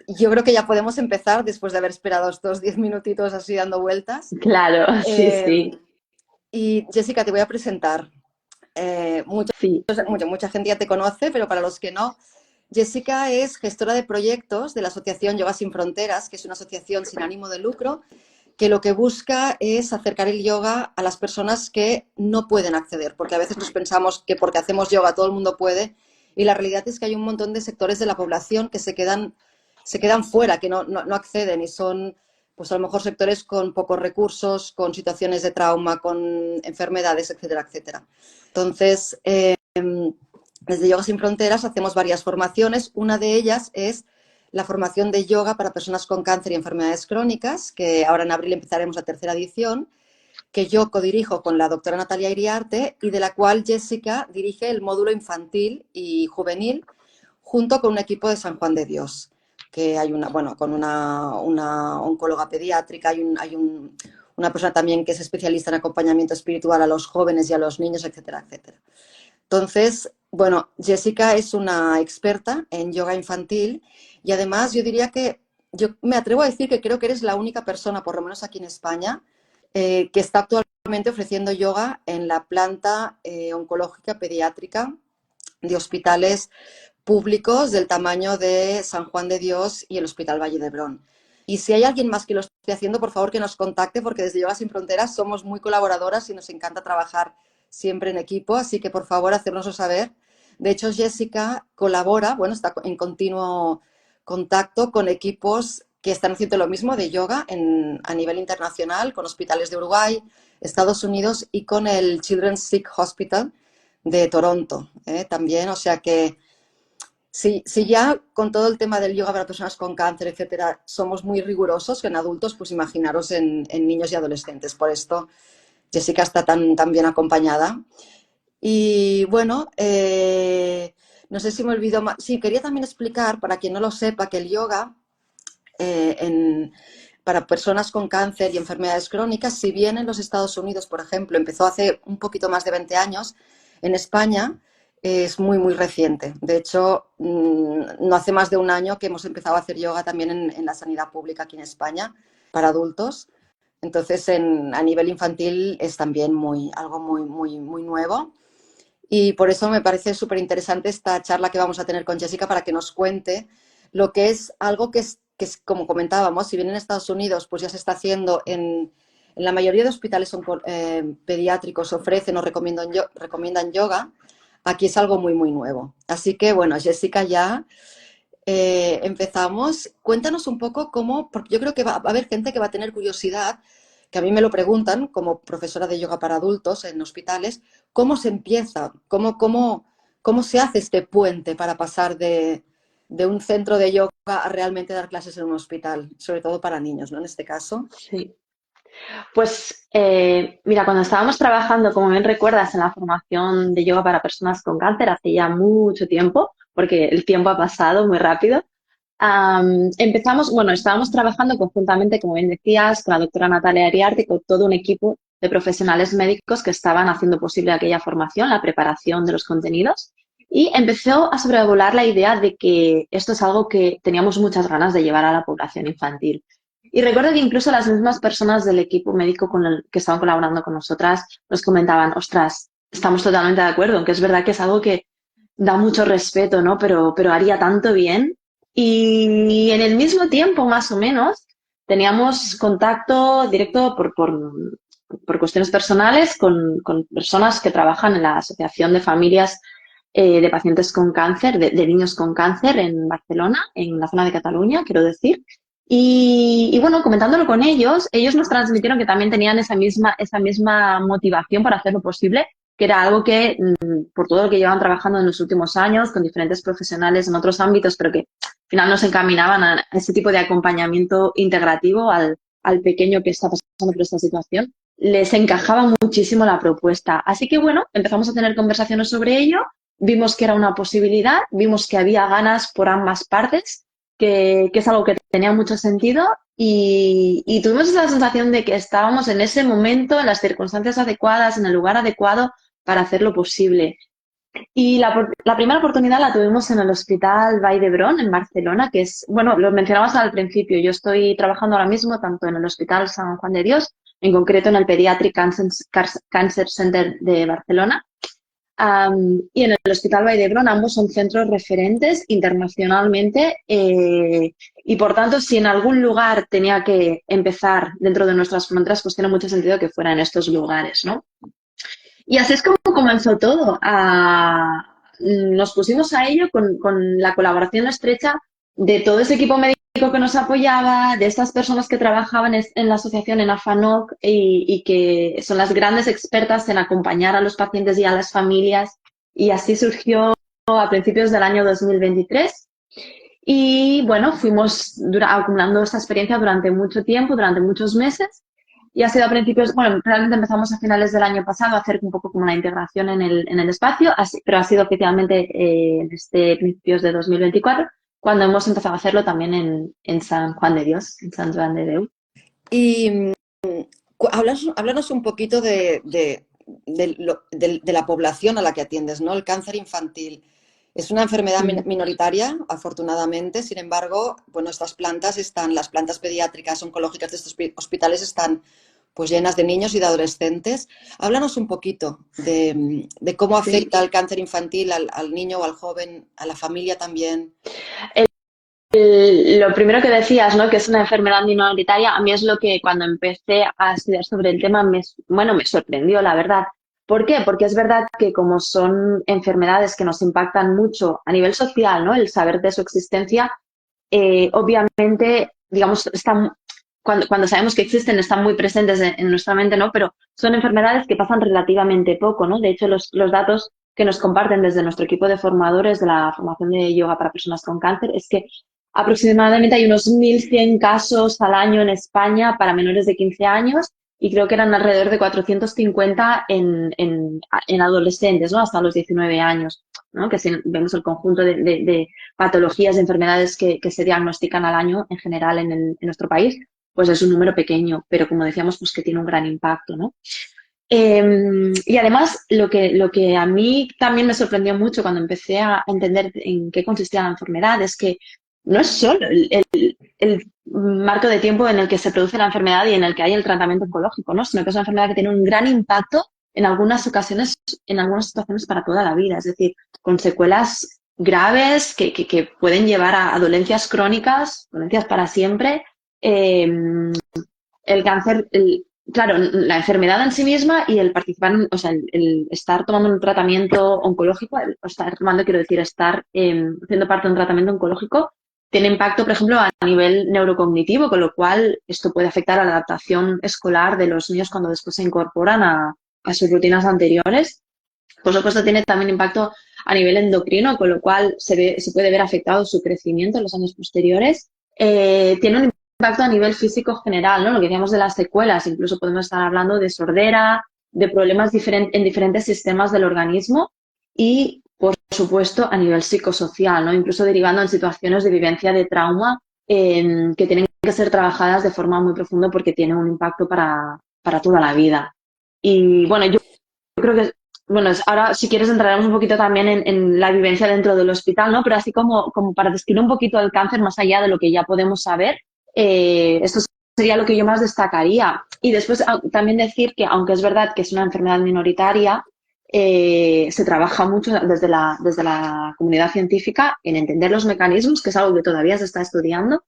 yo creo que ya podemos empezar después de haber esperado estos 10 minutitos así dando vueltas. Claro, sí, Eh, sí, y Jessica, te voy a presentar. sí. Mucha gente ya te conoce, pero para los que no, Jessica es gestora de proyectos de la asociación Yoga Sin Fronteras, que es una asociación sin ánimo de lucro, que lo que busca es acercar el yoga a las personas que no pueden acceder, porque a veces nos pensamos que porque hacemos yoga todo el mundo puede, y la realidad es que hay un montón de sectores de la población que se quedan fuera, que no acceden y son, pues a lo mejor sectores con pocos recursos, con situaciones de trauma, con enfermedades, etcétera, etcétera. Entonces, desde Yoga Sin Fronteras hacemos varias formaciones. Una de ellas es la formación de yoga para personas con cáncer y enfermedades crónicas, que ahora en abril empezaremos la tercera edición, que yo codirijo con la doctora Natalia Iriarte y de la cual Jessica dirige el módulo infantil y juvenil junto con un equipo de San Juan de Dios, que hay con una oncóloga pediátrica, una persona también que es especialista en acompañamiento espiritual a los jóvenes y a los niños, etcétera, etcétera. Entonces, bueno, Jessica es una experta en yoga infantil y además yo diría que, yo me atrevo a decir que creo que eres la única persona, por lo menos aquí en España, que está actualmente ofreciendo yoga en la planta oncológica pediátrica de hospitales públicos del tamaño de San Juan de Dios y el Hospital Valle de Hebrón. Y si hay alguien más que lo esté haciendo, por favor que nos contacte, porque desde Yoga Sin Fronteras somos muy colaboradoras y nos encanta trabajar siempre en equipo, así que por favor hacérnoslo saber. De hecho, Jessica colabora, bueno, está en continuo contacto con equipos que están haciendo lo mismo de yoga a nivel internacional, con hospitales de Uruguay, Estados Unidos y con el Children's Sick Hospital de Toronto, también, o sea que si ya con todo el tema del yoga para personas con cáncer, etcétera, somos muy rigurosos en adultos, pues imaginaros en niños y adolescentes. Por esto Jessica está tan bien acompañada. Y bueno, no sé si me olvido más. Sí, quería también explicar, para quien no lo sepa, que el yoga eh, en- para personas con cáncer y enfermedades crónicas, si bien en los Estados Unidos, por ejemplo, empezó hace un poquito más de 20 años, en España es muy reciente. De hecho, no hace más de un año que hemos empezado a hacer yoga también en la sanidad pública aquí en España para adultos. Entonces, a nivel infantil es también algo muy nuevo. Y por eso me parece súper interesante esta charla que vamos a tener con Jessica para que nos cuente lo que es algo que es, como comentábamos, si bien en Estados Unidos pues ya se está haciendo en la mayoría de hospitales pediátricos ofrecen o recomiendan yoga, aquí es algo muy nuevo. Así que bueno, Jessica, ya empezamos. Cuéntanos un poco cómo, porque yo creo que va a haber gente que va a tener curiosidad, que a mí me lo preguntan como profesora de yoga para adultos en hospitales, ¿cómo se empieza? ¿Cómo se hace este puente para pasar de un centro de yoga a realmente dar clases en un hospital? Sobre todo para niños, ¿no? En este caso. Sí. Pues mira, cuando estábamos trabajando, como bien recuerdas, en la formación de yoga para personas con cáncer hace ya mucho tiempo, porque el tiempo ha pasado muy rápido, empezamos, bueno, estábamos trabajando conjuntamente, como bien decías, con la doctora Natalia Ariarte y con todo un equipo de profesionales médicos que estaban haciendo posible aquella formación, la preparación de los contenidos. Y empezó a sobrevolar la idea de que esto es algo que teníamos muchas ganas de llevar a la población infantil. Y recuerdo que incluso las mismas personas del equipo médico con el que estaban colaborando con nosotras nos comentaban, ostras, estamos totalmente de acuerdo, aunque es verdad que es algo que da mucho respeto, ¿no? Pero haría tanto bien. Y en el mismo tiempo, más o menos, teníamos contacto directo por cuestiones personales con personas que trabajan en la Asociación de Familias de Pacientes con Cáncer, de Niños con Cáncer en Barcelona, en la zona de Cataluña, quiero decir. Y bueno, comentándolo con ellos, ellos nos transmitieron que también tenían esa misma motivación para hacer lo posible, que era algo que, por todo lo que llevan trabajando en los últimos años, con diferentes profesionales en otros ámbitos, pero que al final nos encaminaban a ese tipo de acompañamiento integrativo al pequeño que está pasando por esta situación, les encajaba muchísimo la propuesta. Así que bueno, empezamos a tener conversaciones sobre ello, vimos que era una posibilidad, vimos que había ganas por ambas partes, que es algo que tenía mucho sentido y tuvimos esa sensación de que estábamos en ese momento, en las circunstancias adecuadas, en el lugar adecuado para hacerlo posible. Y la primera oportunidad la tuvimos en el Hospital Vall d'Hebron, en Barcelona, que es, bueno, lo mencionabas al principio, yo estoy trabajando ahora mismo tanto en el Hospital San Juan de Dios, en concreto en el Pediatric Cancer Center de Barcelona, y en el Hospital Vall d'Hebron. Ambos son centros referentes internacionalmente, y por tanto, si en algún lugar tenía que empezar dentro de nuestras fronteras, pues tiene mucho sentido que fuera en estos lugares, ¿no? Y así es como comenzó todo. Nos pusimos a ello con la colaboración estrecha de todo ese equipo médico que nos apoyaba, de estas personas que trabajaban en la asociación en AFANOC y que son las grandes expertas en acompañar a los pacientes y a las familias. Y así surgió a principios del año 2023. Y bueno, fuimos acumulando esta experiencia durante mucho tiempo, durante muchos meses. Y ha sido a principios, bueno, realmente empezamos a finales del año pasado a hacer un poco como la integración en el espacio, pero ha sido oficialmente desde principios de 2024, cuando hemos empezado a hacerlo también en San Juan de Dios, en San Juan de Déu. Y háblanos un poquito de la población a la que atiendes, ¿no? El cáncer infantil. Es una enfermedad Mm. minoritaria, afortunadamente. Sin embargo, bueno, las plantas pediátricas oncológicas de estos hospitales están pues llenas de niños y de adolescentes. Háblanos un poquito de cómo Sí. afecta el cáncer infantil al niño o al joven, a la familia también. Lo primero que decías, ¿no? Que es una enfermedad minoritaria, a mí es lo que cuando empecé a estudiar sobre el tema, bueno, me sorprendió, la verdad. ¿Por qué? Porque es verdad que como son enfermedades que nos impactan mucho a nivel social, ¿no? El saber de su existencia, obviamente, digamos, cuando sabemos que existen, están muy presentes en nuestra mente, ¿no? Pero son enfermedades que pasan relativamente poco, ¿no? De hecho, los datos que nos comparten desde nuestro equipo de formadores de la formación de yoga para personas con cáncer es que aproximadamente hay unos 1.100 casos al año en España para menores de 15 años y creo que eran alrededor de 450 en adolescentes, ¿no? Hasta los 19 años, ¿no? Que si vemos el conjunto de patologías, de enfermedades que se diagnostican al año en general en nuestro país, pues es un número pequeño, pero como decíamos, pues que tiene un gran impacto, ¿no? Y además, lo que a mí también me sorprendió mucho cuando empecé a entender en qué consistía la enfermedad es que no es solo el marco de tiempo en el que se produce la enfermedad y en el que hay el tratamiento oncológico, ¿no? Sino que es una enfermedad que tiene un gran impacto en algunas ocasiones, en algunas situaciones para toda la vida, es decir, con secuelas graves que pueden llevar a dolencias crónicas, dolencias para siempre. Eh, el cáncer, claro, la enfermedad en sí misma y el participar, o sea, el estar tomando un tratamiento oncológico, o estar tomando, quiero decir, estar siendo parte de un tratamiento oncológico, tiene impacto, por ejemplo, a nivel neurocognitivo, con lo cual esto puede afectar a la adaptación escolar de los niños cuando después se incorporan a sus rutinas anteriores. Por supuesto, tiene también impacto a nivel endocrino, con lo cual se puede ver afectado su crecimiento en los años posteriores. Tiene un impacto a nivel físico general, ¿no? Lo que decíamos de las secuelas, incluso podemos estar hablando de sordera, de problemas en diferentes sistemas del organismo y, por supuesto, a nivel psicosocial, ¿no? Incluso derivando en situaciones de vivencia de trauma que tienen que ser trabajadas de forma muy profunda porque tienen un impacto para toda la vida. Y bueno, yo creo que, bueno, ahora si quieres entraremos un poquito también en la vivencia dentro del hospital, ¿no? Pero así como para describir un poquito el cáncer más allá de lo que ya podemos saber, esto sería lo que yo más destacaría. Y después también decir que, aunque es verdad que es una enfermedad minoritaria, se trabaja mucho desde la comunidad científica en entender los mecanismos, que es algo que todavía se está estudiando,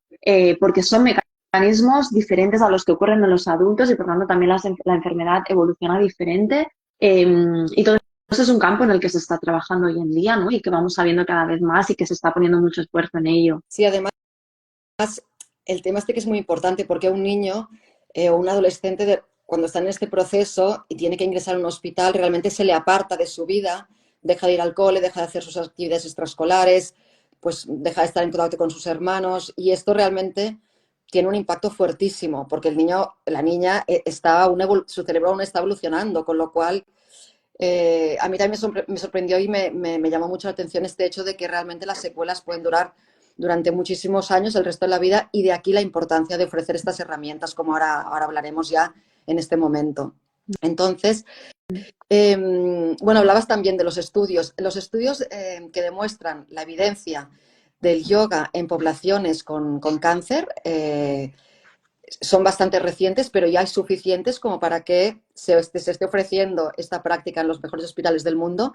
porque son mecanismos diferentes a los que ocurren en los adultos y por tanto también la enfermedad evoluciona diferente. Y todo eso es un campo en el que se está trabajando hoy en día, ¿no? Y que vamos sabiendo cada vez más y que se está poniendo mucho esfuerzo en ello. Sí, además, el tema este que es muy importante porque un niño o un adolescente cuando está en este proceso y tiene que ingresar a un hospital, realmente se le aparta de su vida, deja de ir al cole, deja de hacer sus actividades extraescolares, pues deja de estar en contacto con sus hermanos y esto realmente tiene un impacto fuertísimo porque el niño, la niña su cerebro aún está evolucionando, con lo cual a mí también me sorprendió y me llamó mucho la atención este hecho de que realmente las secuelas pueden durar durante muchísimos años, el resto de la vida, y de aquí la importancia de ofrecer estas herramientas, como ahora hablaremos ya en este momento. Entonces, bueno, hablabas también de los estudios. Los estudios que demuestran la evidencia del yoga en poblaciones con cáncer son bastante recientes, pero ya hay suficientes como para que se esté ofreciendo esta práctica en los mejores hospitales del mundo.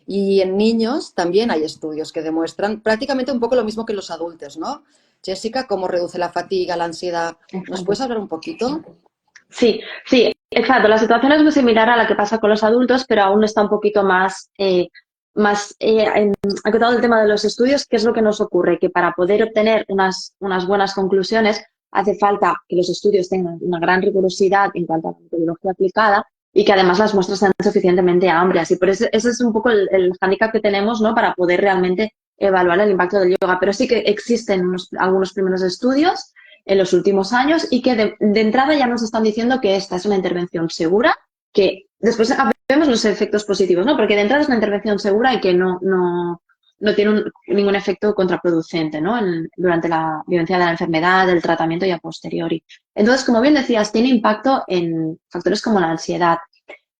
Y en niños también hay estudios que demuestran prácticamente un poco lo mismo que en los adultos, ¿no? Jessica, cómo reduce la fatiga, la ansiedad. ¿Nos Exacto. puedes hablar un poquito? Sí, sí, exacto. La situación es muy similar a la que pasa con los adultos, pero aún está un poquito más acotado el tema de los estudios. ¿Qué es lo que nos ocurre? Que para poder obtener unas buenas conclusiones hace falta que los estudios tengan una gran rigurosidad en cuanto a la metodología aplicada y que además las muestras sean suficientemente amplias. Y por eso ese es un poco el hándicap que tenemos, ¿no? Para poder realmente evaluar el impacto del yoga. Pero sí que existen algunos primeros estudios en los últimos años y que de entrada ya nos están diciendo que esta es una intervención segura, que después vemos los efectos positivos, ¿no? Porque de entrada es una intervención segura y que no tiene ningún efecto contraproducente, ¿no? Durante la vivencia de la enfermedad, del tratamiento y a posteriori. Entonces, como bien decías, tiene impacto en factores como la ansiedad,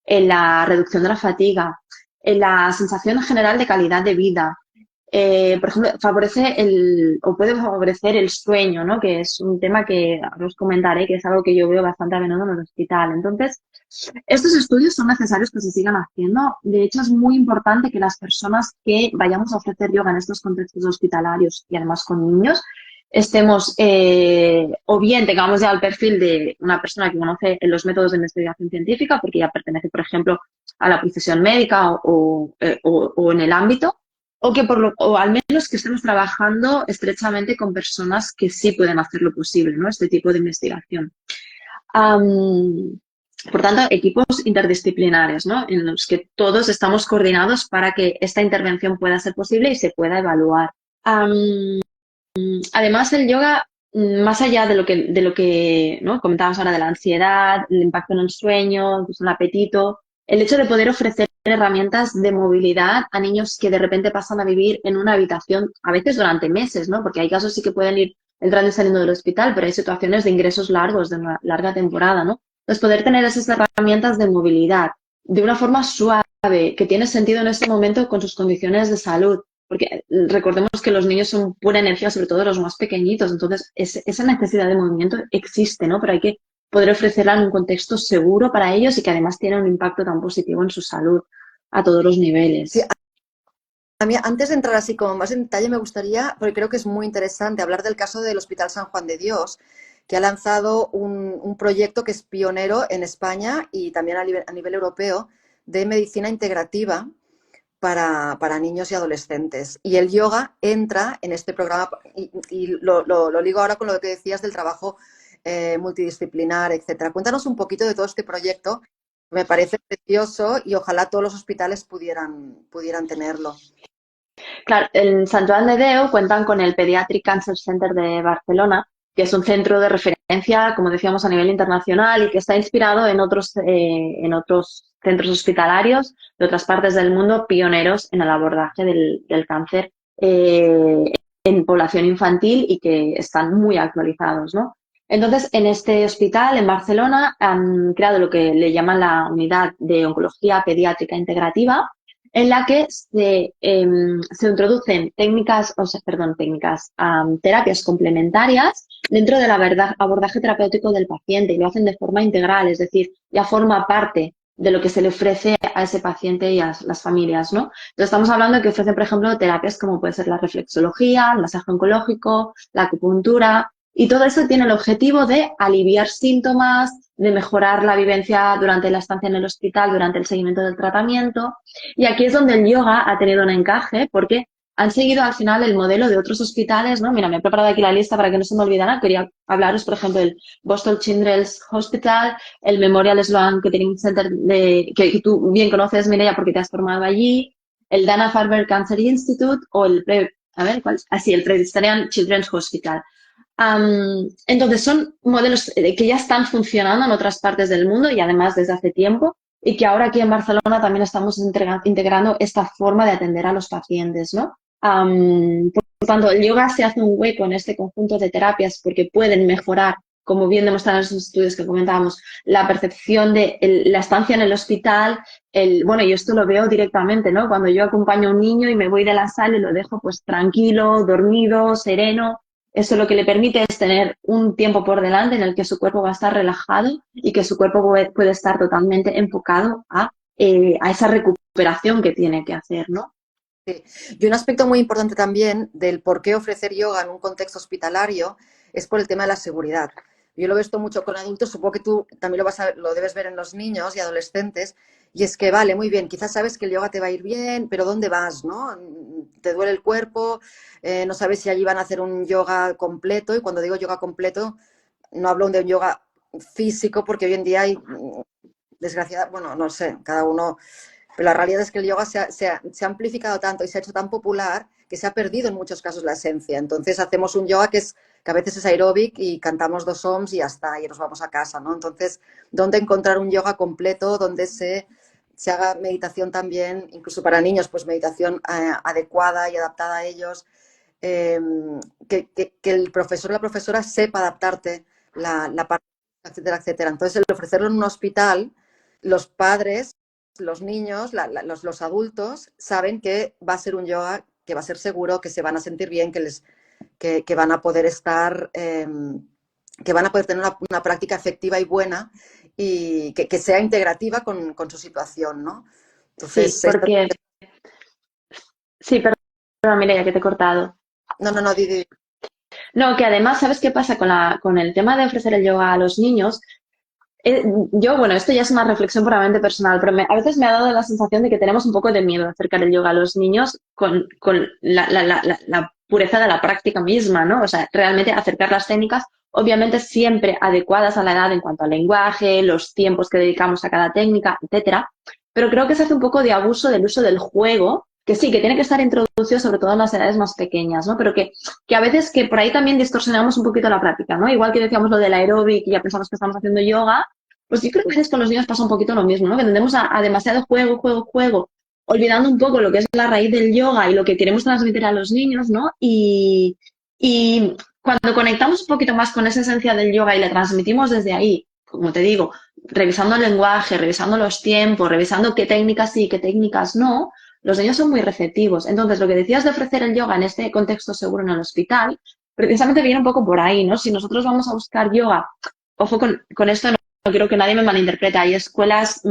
en la reducción de la fatiga, en la sensación general de calidad de vida, por ejemplo, o puede favorecer el sueño, ¿no? Que es un tema que ahora os comentaré, que es algo que yo veo bastante a menudo en el hospital. Entonces, estos estudios son necesarios que se sigan haciendo. De hecho, es muy importante que las personas que vayamos a ofrecer yoga en estos contextos hospitalarios y además con niños, estemos o bien tengamos ya el perfil de una persona que conoce los métodos de investigación científica, porque ya pertenece, por ejemplo, a la profesión médica o en el ámbito, o al menos que estemos trabajando estrechamente con personas que sí pueden hacer lo posible, ¿no? Este tipo de investigación. Am, por tanto, equipos interdisciplinares, ¿no? En los que todos estamos coordinados para que esta intervención pueda ser posible y se pueda evaluar. Am, Además, el yoga, más allá de lo que ¿no? comentábamos ahora de la ansiedad, el impacto en el sueño, incluso el apetito, el hecho de poder ofrecer herramientas de movilidad a niños que de repente pasan a vivir en una habitación, a veces durante meses, ¿no? Porque hay casos sí que pueden ir entrando y saliendo del hospital, pero hay situaciones de ingresos largos, de una larga temporada, ¿no? Entonces, poder tener esas herramientas de movilidad de una forma suave, que tiene sentido en este momento con sus condiciones de salud, porque recordemos que los niños son pura energía, sobre todo los más pequeñitos, entonces esa necesidad de movimiento existe, ¿no? Pero hay que poder ofrecerla en un contexto seguro para ellos y que además tiene un impacto tan positivo en su salud a todos los Sí, niveles. a mí, antes de entrar así como más en detalle, me gustaría, porque creo que es muy interesante, hablar del caso del Hospital San Juan de Dios, que ha lanzado un proyecto que es pionero en España y también a nivel europeo de medicina integrativa para niños y adolescentes. Y el yoga entra en este programa y lo ligo ahora con lo que decías del trabajo multidisciplinar, etcétera. Cuéntanos un poquito de todo este proyecto. Me parece precioso y ojalá todos los hospitales pudieran tenerlo. Claro, en Sant Joan de Déu cuentan con el Pediatric Cancer Center de Barcelona, que es un centro de referencia, como decíamos, a nivel internacional y que está inspirado en otros centros hospitalarios de otras partes del mundo pioneros en el abordaje del cáncer en población infantil y que están muy actualizados, ¿no? Entonces, en este hospital en Barcelona han creado lo que le llaman la unidad de oncología pediátrica integrativa, en la que se introducen terapias complementarias dentro del abordaje terapéutico del paciente y lo hacen de forma integral, es decir, ya forma parte de lo que se le ofrece a ese paciente y a las familias, ¿no? Entonces estamos hablando de que ofrecen, por ejemplo, terapias como puede ser la reflexología, el masaje oncológico, la acupuntura, y todo eso tiene el objetivo de aliviar síntomas, de mejorar la vivencia durante la estancia en el hospital, durante el seguimiento del tratamiento. Y aquí es donde el yoga ha tenido un encaje porque han seguido al final el modelo de otros hospitales, ¿no? Mira, me he preparado aquí la lista para que no se me olvidara. Quería hablaros, por ejemplo, del Boston Children's Hospital, el Memorial Sloan Kettering Center, que tú bien conoces, Mireia, porque te has formado allí, el Dana-Farber Cancer Institute o a ver, ¿cuál? Así, el Presbyterian Children's Hospital. Entonces, son modelos que ya están funcionando en otras partes del mundo y además desde hace tiempo y que ahora aquí en Barcelona también estamos integrando esta forma de atender a los pacientes, ¿no? Por tanto, el yoga se hace un hueco en este conjunto de terapias porque pueden mejorar como bien demostraron esos estudios que comentábamos, la percepción de la estancia en el hospital, bueno, yo esto lo veo directamente, ¿no? Cuando yo acompaño a un niño y me voy de la sala y lo dejo pues tranquilo, dormido, sereno, eso lo que le permite es tener un tiempo por delante en el que su cuerpo va a estar relajado y que su cuerpo puede estar totalmente enfocado a esa recuperación que tiene que hacer, ¿no? Sí. Y un aspecto muy importante también del por qué ofrecer yoga en un contexto hospitalario es por el tema de la seguridad. Yo lo he visto mucho con adultos, supongo que tú también lo debes ver en los niños y adolescentes, y es que vale, muy bien, quizás sabes que el yoga te va a ir bien, pero ¿dónde vas, no? Te duele el cuerpo, no sabes si allí van a hacer un yoga completo, y cuando digo yoga completo, no hablo de un yoga físico, porque hoy en día hay, desgraciada, bueno, no sé, cada uno, pero la realidad es que el yoga se ha amplificado tanto y se ha hecho tan popular que se ha perdido en muchos casos la esencia. Entonces hacemos un yoga que a veces es aeróbic y cantamos 2 ohms y ya está, y nos vamos a casa, ¿no? Entonces, ¿dónde encontrar un yoga completo donde se haga meditación también, incluso para niños, pues meditación adecuada y adaptada a ellos? eh, que el profesor o la profesora sepa adaptarte la parte, etcétera, etcétera. Entonces, el ofrecerlo en un hospital, los padres, los niños, los adultos saben que va a ser un yoga que va a ser seguro, que se van a sentir bien, que van a poder estar, que van a poder tener una práctica efectiva y buena y que sea integrativa con su situación, ¿no? Sí, Entonces, porque, sí, perdón, Mireia, que te he cortado. no, no, no, Didi. No, que además, ¿sabes qué pasa con el tema de ofrecer el yoga a los niños? Yo, bueno, esto ya es una reflexión puramente personal, pero a veces me ha dado la sensación de que tenemos un poco de miedo de acercar el yoga a los niños con la pureza de la práctica misma, ¿no? O sea, realmente acercar las técnicas, obviamente siempre adecuadas a la edad en cuanto al lenguaje, los tiempos que dedicamos a cada técnica, etcétera. Pero creo que se hace un poco de abuso del uso del juego, que sí, que tiene que estar introducido sobre todo en las edades más pequeñas, ¿no? Pero que a veces que por ahí también distorsionamos un poquito la práctica, ¿no? Igual que decíamos lo del aeróbic y ya pensamos que estamos haciendo yoga, pues yo creo que a veces con los niños pasa un poquito lo mismo, ¿no? Que tendemos a demasiado juego, juego, juego, olvidando un poco lo que es la raíz del yoga y lo que queremos transmitir a los niños, ¿no? Y cuando conectamos un poquito más con esa esencia del yoga y la transmitimos desde ahí, como te digo, revisando el lenguaje, revisando los tiempos, revisando qué técnicas sí, qué técnicas no, los niños son muy receptivos. Entonces, lo que decías de ofrecer el yoga en este contexto seguro en el hospital, precisamente viene un poco por ahí, ¿no? Si nosotros vamos a buscar yoga, ojo con esto, no quiero que nadie me malinterprete. Hay escuelas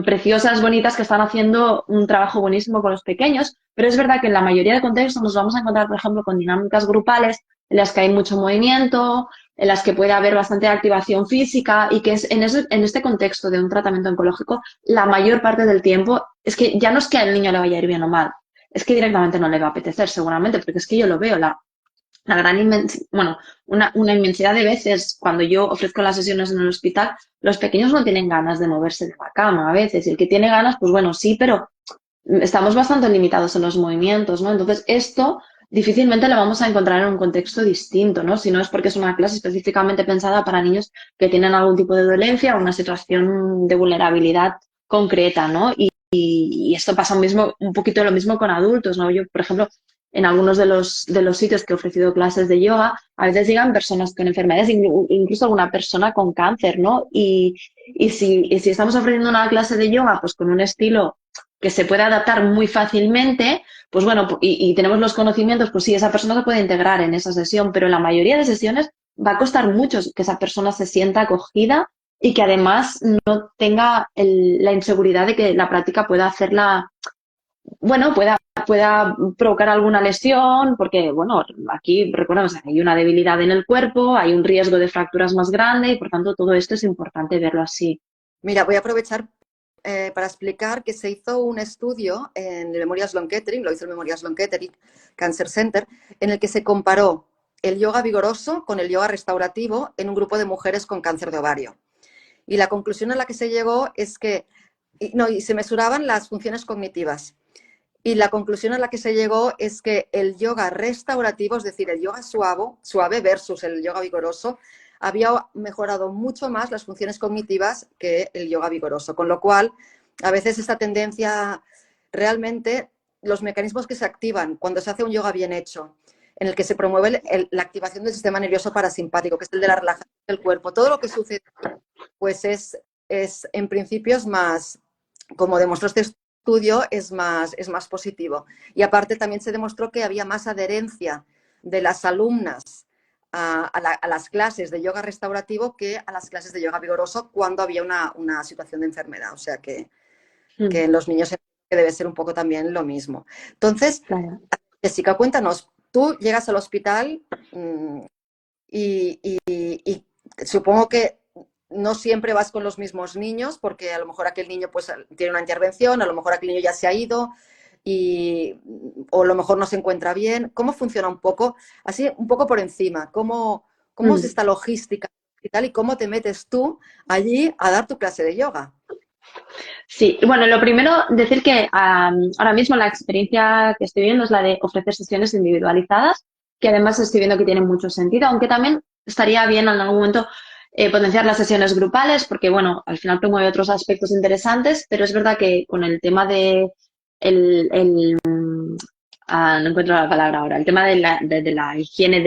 preciosas, bonitas, que están haciendo un trabajo buenísimo con los pequeños, pero es verdad que en la mayoría de contextos nos vamos a encontrar, por ejemplo, con dinámicas grupales en las que hay mucho movimiento, en las que puede haber bastante activación física y que es en este contexto de un tratamiento oncológico, la mayor parte del tiempo es que ya no es que al niño le vaya a ir bien o mal, es que directamente no le va a apetecer seguramente, porque es que yo lo veo, la gran inmensidad, bueno, una inmensidad de veces cuando yo ofrezco las sesiones en el hospital, los pequeños no tienen ganas de moverse de la cama a veces, y el que tiene ganas, pues bueno, sí, pero estamos bastante limitados en los movimientos, ¿no? Entonces, esto difícilmente lo vamos a encontrar en un contexto distinto, ¿no? Si no es porque es una clase específicamente pensada para niños que tienen algún tipo de dolencia o una situación de vulnerabilidad concreta, ¿no? Y esto pasa un poquito lo mismo con adultos, ¿no? Yo, por ejemplo, en algunos de los sitios que he ofrecido clases de yoga, a veces llegan personas con enfermedades, incluso alguna persona con cáncer, ¿no? Y si estamos ofreciendo una clase de yoga, pues con un estilo que se puede adaptar muy fácilmente, pues bueno, y tenemos los conocimientos, pues sí, esa persona se puede integrar en esa sesión, pero en la mayoría de sesiones va a costar mucho que esa persona se sienta acogida y que además no tenga la inseguridad de que la práctica pueda hacerla, bueno, pueda provocar alguna lesión, porque, bueno, aquí recordemos, hay una debilidad en el cuerpo, hay un riesgo de fracturas más grande y, por tanto, todo esto es importante verlo así. Mira, voy a aprovechar para explicar que se hizo un estudio en el Memorial Sloan Kettering, lo hizo el Memorial Sloan Kettering Cancer Center, en el que se comparó el yoga vigoroso con el yoga restaurativo en un grupo de mujeres con cáncer de ovario. Y la conclusión a la que se llegó es que, y se mesuraban las funciones cognitivas. Y la conclusión a la que se llegó es que el yoga restaurativo, es decir, el yoga suave versus el yoga vigoroso, había mejorado mucho más las funciones cognitivas que el yoga vigoroso. Con lo cual, a veces esta tendencia, realmente, los mecanismos que se activan cuando se hace un yoga bien hecho en el que se promueve la activación del sistema nervioso parasimpático, que es el de la relajación del cuerpo. Todo lo que sucede, pues en principio es más, como demostró este estudio, es más positivo. Y aparte también se demostró que había más adherencia de las alumnas a las clases de yoga restaurativo que a las clases de yoga vigoroso cuando había una situación de enfermedad. O sea que en los niños debe ser un poco también lo mismo. Entonces, Claro. Jessica, cuéntanos, tú llegas al hospital y supongo que no siempre vas con los mismos niños, porque a lo mejor aquel niño pues tiene una intervención, a lo mejor aquel niño ya se ha ido o a lo mejor no se encuentra bien. ¿Cómo funciona un poco? Así, un poco por encima, ¿cómo es esta logística y tal? ¿Y cómo te metes tú allí a dar tu clase de yoga? Sí, bueno, lo primero, decir que ahora mismo la experiencia que estoy viendo es la de ofrecer sesiones individualizadas, que además estoy viendo que tienen mucho sentido, aunque también estaría bien en algún momento potenciar las sesiones grupales, porque bueno, al final promueve otros aspectos interesantes, pero es verdad que con el tema de no encuentro la palabra ahora, el tema de la higiene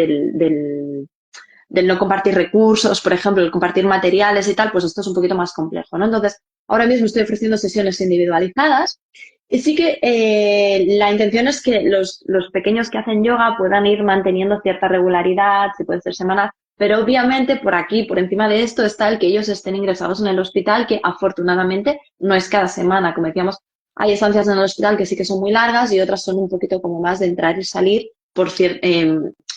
del no compartir recursos, por ejemplo, el compartir materiales y tal, pues esto es un poquito más complejo, ¿no? Entonces, ahora mismo estoy ofreciendo sesiones individualizadas y sí que la intención es que los pequeños que hacen yoga puedan ir manteniendo cierta regularidad, se puede ser semanal, pero obviamente por aquí, por encima de esto, está el que ellos estén ingresados en el hospital, que afortunadamente no es cada semana, como decíamos, hay estancias en el hospital que sí que son muy largas y otras son un poquito como más de entrar y salir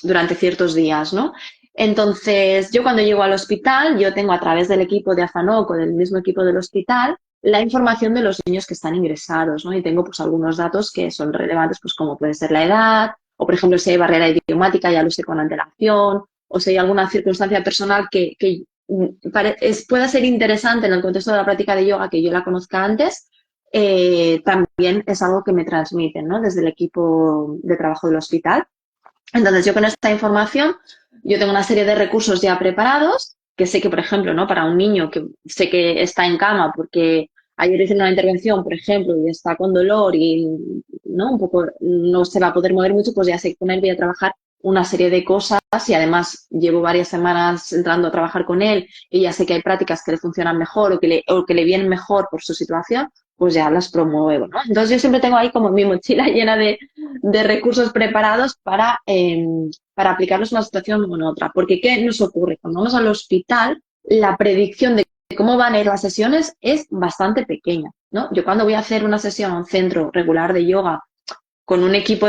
durante ciertos días, ¿no? Entonces, yo cuando llego al hospital, yo tengo a través del equipo de Afanoc o del mismo equipo del hospital la información de los niños que están ingresados, ¿no? Y tengo pues algunos datos que son relevantes, pues como puede ser la edad, o por ejemplo si hay barrera idiomática, ya lo sé con antelación, o si hay alguna circunstancia personal que pueda ser interesante en el contexto de la práctica de yoga que yo la conozca antes, también es algo que me transmiten, ¿no? Desde el equipo de trabajo del hospital. Entonces, yo con esta información, yo tengo una serie de recursos ya preparados, que sé que, por ejemplo, ¿no? Para un niño que sé que está en cama porque ayer hice una intervención, por ejemplo, y está con dolor y, ¿no? Un poco no se va a poder mover mucho, pues ya sé que con él voy a trabajar una serie de cosas y además llevo varias semanas entrando a trabajar con él y ya sé que hay prácticas que le funcionan mejor o que le vienen mejor por su situación, pues ya las promuevo, ¿no? Entonces yo siempre tengo ahí como mi mochila llena de recursos preparados para aplicarlos en una situación o en otra. Porque, ¿qué nos ocurre? Cuando vamos al hospital, la predicción de cómo van a ir las sesiones es bastante pequeña, ¿no? Yo cuando voy a hacer una sesión a un centro regular de yoga con un equipo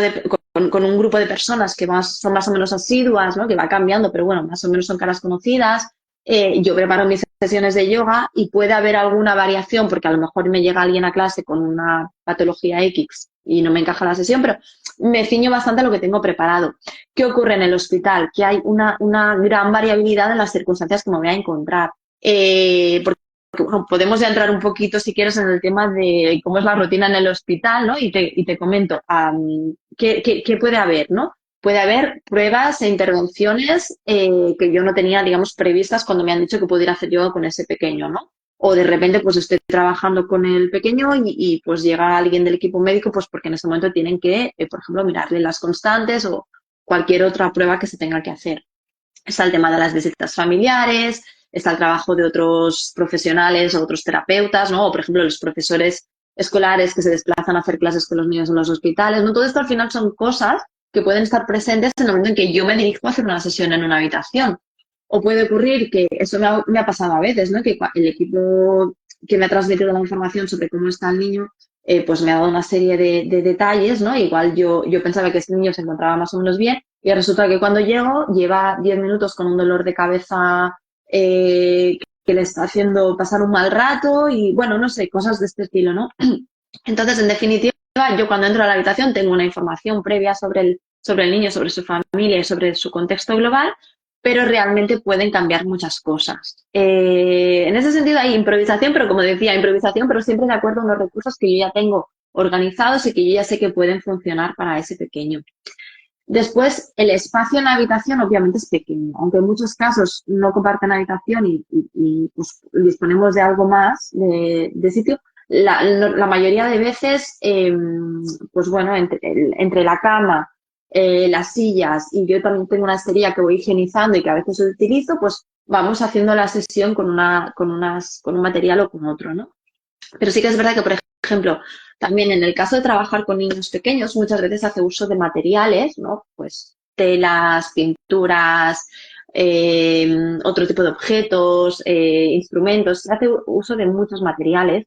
con un grupo de personas que son más o menos asiduas, ¿no? Que va cambiando, pero bueno, más o menos son caras conocidas. Yo preparo mis sesiones de yoga y puede haber alguna variación porque a lo mejor me llega alguien a clase con una patología X y no me encaja la sesión, pero me ciño bastante a lo que tengo preparado. ¿Qué ocurre en el hospital? Que hay una gran variabilidad en las circunstancias que me voy a encontrar. Porque bueno, podemos ya entrar un poquito, si quieres, en el tema de cómo es la rutina en el hospital, ¿no? Y te comento, ¿qué puede haber, ¿no? Puede haber pruebas e intervenciones que yo no tenía, digamos, previstas cuando me han dicho que pudiera hacer yoga con ese pequeño, ¿no? O de repente, pues estoy trabajando con el pequeño y pues llega alguien del equipo médico, pues porque en ese momento tienen que, por ejemplo, mirarle las constantes o cualquier otra prueba que se tenga que hacer. Está el tema de las visitas familiares, está el trabajo de otros profesionales o otros terapeutas, ¿no? O, por ejemplo, los profesores escolares que se desplazan a hacer clases con los niños en los hospitales, ¿no? Todo esto al final son cosas que pueden estar presentes en el momento en que yo me dirijo a hacer una sesión en una habitación. O puede ocurrir que eso me ha pasado a veces, ¿no? Que el equipo que me ha transmitido la información sobre cómo está el niño, pues me ha dado una serie de detalles, ¿no? Igual yo pensaba que este niño se encontraba más o menos bien y resulta que cuando llego lleva 10 minutos con un dolor de cabeza que le está haciendo pasar un mal rato y, bueno, no sé, cosas de este estilo, ¿no? Entonces, en definitiva, yo cuando entro a la habitación tengo una información previa sobre el niño, sobre su familia y sobre su contexto global, pero realmente pueden cambiar muchas cosas. En ese sentido hay improvisación, pero como decía, improvisación, pero siempre de acuerdo a unos recursos que yo ya tengo organizados y que yo ya sé que pueden funcionar para ese pequeño. Después, el espacio en la habitación obviamente es pequeño, aunque en muchos casos no comparten habitación y, pues, disponemos de algo más de sitio. La mayoría de veces, pues bueno, entre la cama las sillas, y yo también tengo una esterilla que voy higienizando y que a veces utilizo, pues vamos haciendo la sesión con un material o con otro, ¿no? Pero sí que es verdad que, por ejemplo, también en el caso de trabajar con niños pequeños, muchas veces hace uso de materiales, ¿no? Pues telas, pinturas, otro tipo de objetos, instrumentos, se hace uso de muchos materiales.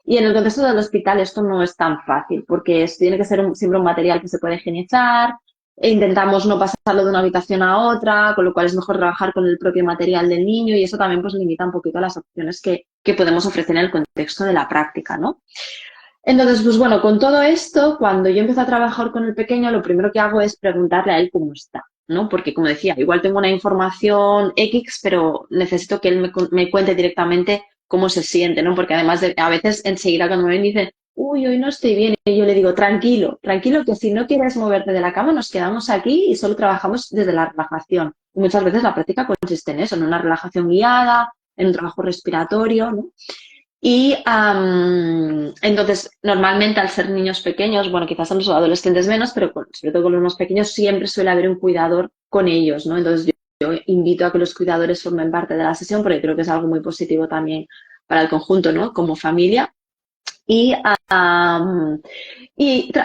Y en el contexto del hospital esto no es tan fácil, porque tiene que ser siempre un material que se puede higienizar, e intentamos no pasarlo de una habitación a otra, con lo cual es mejor trabajar con el propio material del niño y eso también pues limita un poquito las opciones que podemos ofrecer en el contexto de la práctica, ¿no? Entonces, pues bueno, con todo esto, cuando yo empiezo a trabajar con el pequeño, lo primero que hago es preguntarle a él cómo está, ¿no? Porque, como decía, igual tengo una información X, pero necesito que él me cuente directamente cómo se siente, ¿no? Porque además, a veces enseguida cuando me ven dicen, uy, hoy no estoy bien, y yo le digo, tranquilo, tranquilo, que si no quieres moverte de la cama, nos quedamos aquí y solo trabajamos desde la relajación. Y muchas veces la práctica consiste en eso, en una relajación guiada, en un trabajo respiratorio, ¿no? Y entonces, normalmente al ser niños pequeños, bueno, quizás a los adolescentes menos, pero sobre todo con los más pequeños, siempre suele haber un cuidador con ellos, ¿no? Entonces, yo invito a que los cuidadores formen parte de la sesión porque creo que es algo muy positivo también para el conjunto, ¿no? Como familia. Y,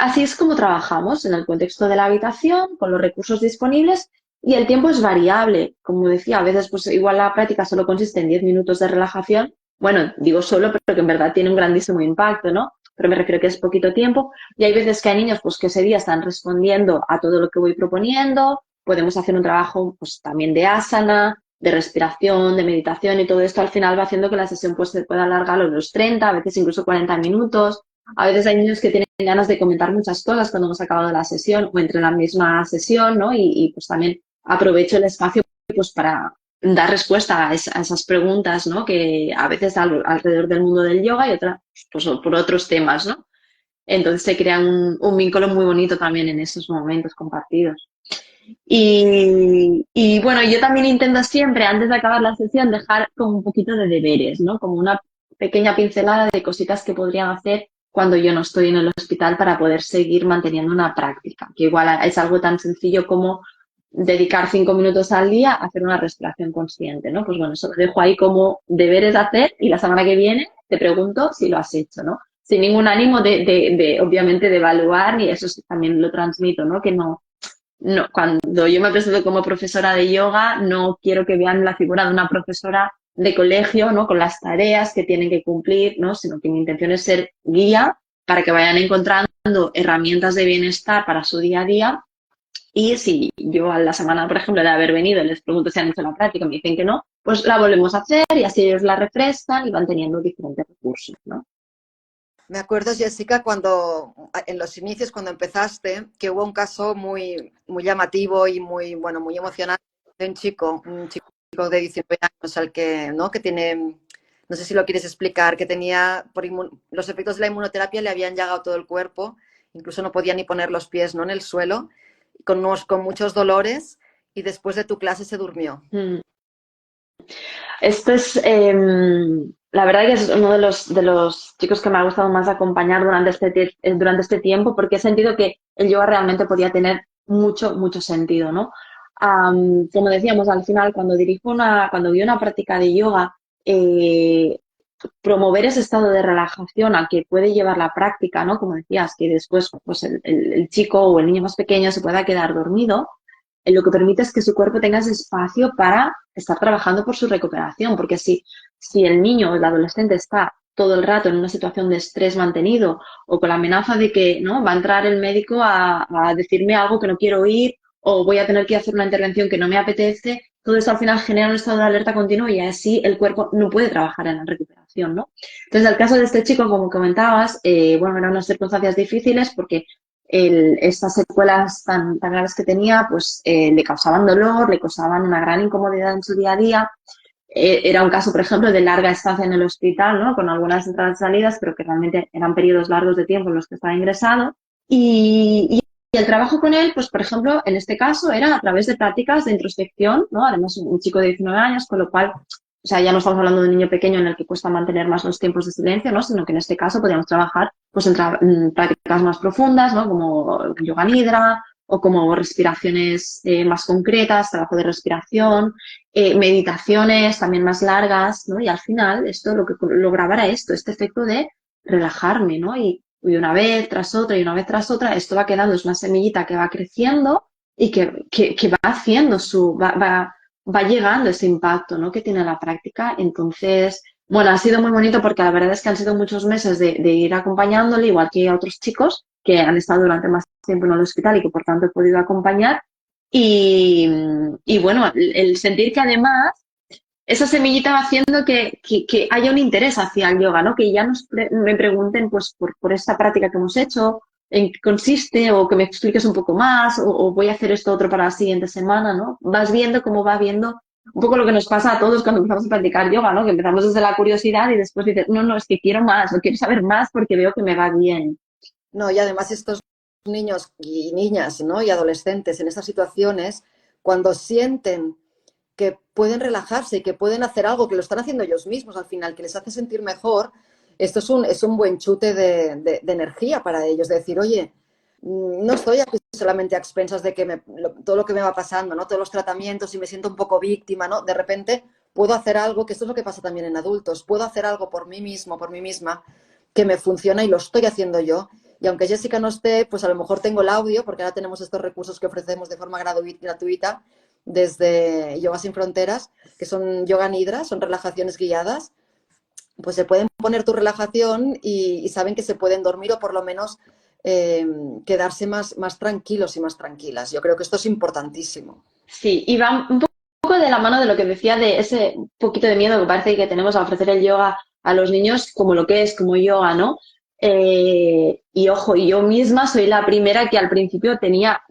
así es como trabajamos en el contexto de la habitación, con los recursos disponibles y el tiempo es variable. Como decía, a veces pues igual la práctica solo consiste en 10 minutos de relajación. Bueno, digo solo, pero que en verdad tiene un grandísimo impacto, ¿no? Pero me refiero que es poquito tiempo. Y hay veces que hay niños pues que ese día están respondiendo a todo lo que voy proponiendo. Podemos hacer un trabajo pues también de asana, de respiración, de meditación y todo esto al final va haciendo que la sesión pues se pueda alargar los 30, a veces incluso 40 minutos. A veces hay niños que tienen ganas de comentar muchas cosas cuando hemos acabado la sesión o entre la misma sesión, ¿no? Pues también aprovecho el espacio pues para dar respuesta a esas preguntas, ¿no? Que a veces alrededor del mundo del yoga y otras pues por otros temas, ¿no? Entonces se crea un vínculo muy bonito también en esos momentos compartidos. Y bueno, yo también intento siempre, antes de acabar la sesión, dejar como un poquito de deberes, ¿no? Como una pequeña pincelada de cositas que podrían hacer cuando yo no estoy en el hospital para poder seguir manteniendo una práctica, que igual es algo tan sencillo como dedicar 5 minutos al día a hacer una respiración consciente, ¿no? Pues bueno, eso lo dejo ahí como deberes a hacer y la semana que viene te pregunto si lo has hecho, ¿no? Sin ningún ánimo obviamente, de evaluar, y eso sí, también lo transmito, ¿no? Que no, cuando yo me presento como profesora de yoga, no quiero que vean la figura de una profesora de colegio, ¿no? Con las tareas que tienen que cumplir, ¿no? Sino que mi intención es ser guía para que vayan encontrando herramientas de bienestar para su día a día. Y si yo a la semana, por ejemplo, de haber venido, les pregunto si han hecho la práctica y me dicen que no, pues la volvemos a hacer y así ellos la refrescan y van teniendo diferentes recursos, ¿no? Me acuerdo, Jessica, cuando en los inicios, cuando empezaste, que hubo un caso muy, muy llamativo y muy, bueno, muy emocionante de un chico de 19 años al que, ¿no? Que tiene, no sé si lo quieres explicar, que tenía los efectos de la inmunoterapia le habían llegado todo el cuerpo, incluso no podía ni poner los pies, ¿no? En el suelo, con muchos dolores, y después de tu clase se durmió. Mm. Esto es, la verdad que es uno de los chicos que me ha gustado más acompañar durante este tiempo porque he sentido que el yoga realmente podía tener mucho, mucho sentido, ¿no? Como decíamos, al final, cuando vi una práctica de yoga, eh, promover ese estado de relajación al que puede llevar la práctica, ¿no? Como decías, que después pues el chico o el niño más pequeño se pueda quedar dormido, lo que permite es que su cuerpo tenga ese espacio para estar trabajando por su recuperación, porque si el niño o el adolescente está todo el rato en una situación de estrés mantenido o con la amenaza de que no va a entrar el médico a decirme algo que no quiero oír o voy a tener que hacer una intervención que no me apetece, todo eso al final genera un estado de alerta continuo y así el cuerpo no puede trabajar en la recuperación, ¿no? Entonces, el caso de este chico, como comentabas, bueno, eran unas circunstancias difíciles porque estas secuelas tan graves que tenía, pues le causaban dolor, le causaban una gran incomodidad en su día a día. Era un caso, por ejemplo, de larga estancia en el hospital, ¿no? Con algunas entradas y salidas, pero que realmente eran periodos largos de tiempo en los que estaba ingresado. Y el trabajo con él, pues, por ejemplo, en este caso era a través de prácticas de introspección, ¿no? Además, un chico de 19 años, con lo cual, o sea, ya no estamos hablando de un niño pequeño en el que cuesta mantener más los tiempos de silencio, ¿no? Sino que en este caso podríamos trabajar pues en prácticas más profundas, ¿no? Como yoga nidra, o como respiraciones más concretas, trabajo de respiración, meditaciones también más largas, ¿no? Y al final esto lo que lograba era esto, este efecto de relajarme, ¿no? Y una vez tras otra y una vez tras otra, esto va quedando, es una semillita que va creciendo y que va haciendo va llegando ese impacto, ¿no? Que tiene la práctica. Entonces, bueno, ha sido muy bonito porque la verdad es que han sido muchos meses de ir acompañándole, igual que a otros chicos que han estado durante más tiempo en el hospital y que por tanto he podido acompañar. Y, y bueno, el sentir que además esa semillita va haciendo que haya un interés hacia el yoga, ¿no? Que ya me pregunten pues por esta práctica que hemos hecho, en qué consiste, o que me expliques un poco más, o voy a hacer esto otro para la siguiente semana, ¿no? Vas viendo cómo va viendo un poco lo que nos pasa a todos cuando empezamos a practicar yoga, ¿no? Que empezamos desde la curiosidad y después dices, no, no, es que quiero más, o quiero saber más porque veo que me va bien. No, y además estos niños y niñas, ¿no? Y adolescentes en estas situaciones, cuando sienten que pueden relajarse y que pueden hacer algo, que lo están haciendo ellos mismos al final, que les hace sentir mejor, esto es un buen chute de energía para ellos, de decir, oye, no estoy aquí solamente a expensas de que todo lo que me va pasando, ¿no? Todos los tratamientos y me siento un poco víctima, ¿no? De repente puedo hacer algo, que esto es lo que pasa también en adultos, puedo hacer algo por mí mismo, por mí misma, que me funciona y lo estoy haciendo yo. Y aunque Jessica no esté, pues a lo mejor tengo el audio, porque ahora tenemos estos recursos que ofrecemos de forma gratuita desde Yoga Sin Fronteras, que son yoga nidra, son relajaciones guiadas, pues se pueden poner tu relajación y saben que se pueden dormir o por lo menos quedarse más tranquilos y más tranquilas. Yo creo que esto es importantísimo. Sí, y va un poco de la mano de lo que decía de ese poquito de miedo que parece que tenemos a ofrecer el yoga a los niños como lo que es, como yoga, ¿no? Y ojo, yo misma soy la primera que al principio tenía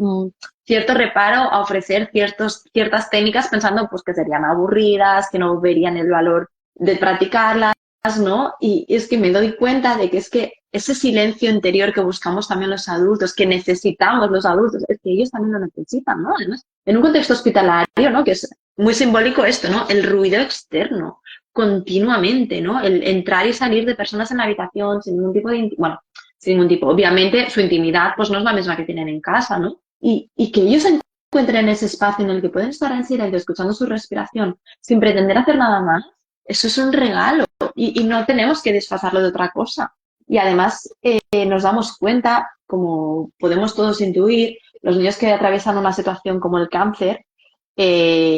cierto reparo a ofrecer ciertas técnicas pensando pues que serían aburridas, que no verían el valor de practicarlas, ¿no? Y es que me doy cuenta de que es que ese silencio interior que buscamos también los adultos, que necesitamos los adultos, es que ellos también lo necesitan, ¿no? Además, en un contexto hospitalario, ¿no? Que es muy simbólico esto, ¿no? El ruido externo, continuamente, ¿no? El entrar y salir de personas en la habitación sin ningún tipo de, bueno, sin ningún tipo, obviamente su intimidad pues no es la misma que tienen en casa, ¿no? Y que ellos encuentren ese espacio en el que pueden estar en silencio, escuchando su respiración, sin pretender hacer nada más, eso es un regalo y no tenemos que desfasarlo de otra cosa. Y además nos damos cuenta, como podemos todos intuir, los niños que atraviesan una situación como el cáncer,